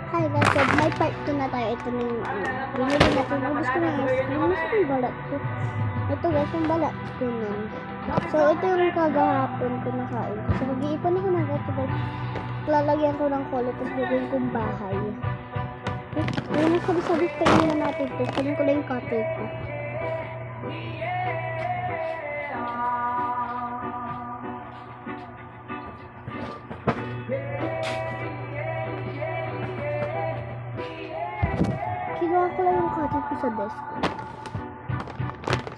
Hi guys, so may part 2 na tayo. Ito na yung binili natin. Gusto ko na yung ice cream. Gusto ko yung balat ko. Ito guys, yung balat ko nun. So ito yung kagahapon ko nakain. So mag-iipon ako na ito guys. Lalagyan ko ng kulay tapos gagawin kong bahay. Okay, ano sabi-sabi pa na natin ito. Sabihin ko lang yung cutter ko. Kinuha ko lang yung cutter ko sa desk ko.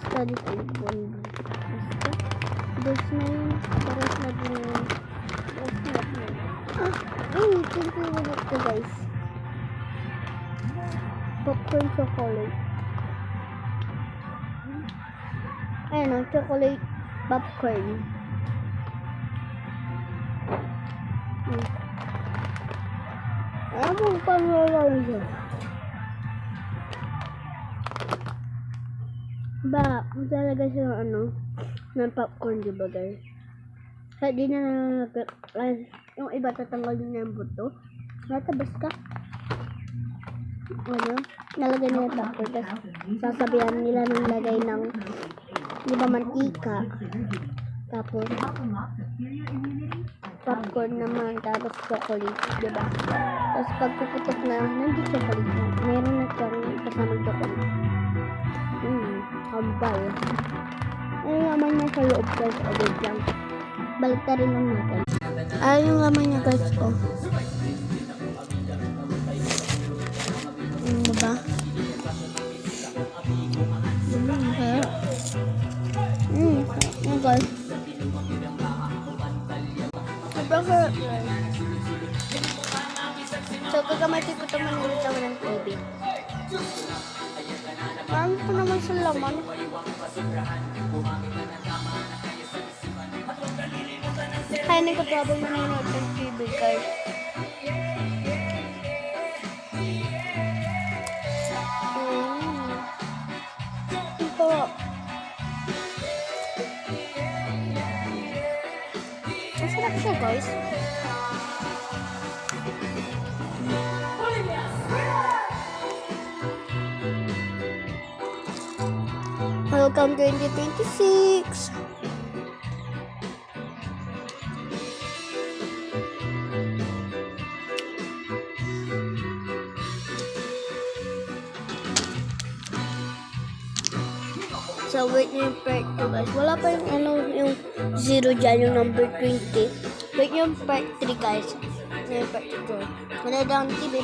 Study table. Desk na yun. Paras na din yun. Desk na din. Ay, pinag ko guys. Popcorn chocolate. Ayan o, chocolate popcorn. Alam mo pang lalawin siya. Ba, talaga siya ng popcorn, diba guys? Kaya di na yung iba tatanggal din yung buto. Natabas ka. Nalagay nila popcorn. Tapos sasabihan nila ng lagay ng diba mantika. Tapos popcorn naman. Tapos chocolate, diba? Tapos pag puputok na, hindi chocolate na. Meron na siyang kasamang chocolate. Hambal. Ayun yung laman niya sa loob guys. O wait lang. Balik na rin lang natin. Ayun yung laman niya guys. O. Diba? Okay. Sarap guys. Sobrang sarap guys. So kagamati ko ito manilita ko ng TV. Marami po naman sa laman. Kaya nagka-trouble na nanonood ng TV guys. Ito. Masarap siya guys. Welcome 2026. So wait nyo yung part 2 guys. Wala pa yung 0 dyan, yung number 20. Wait nyo yung part 3 guys. Yung part 2. Wala daw ang TV.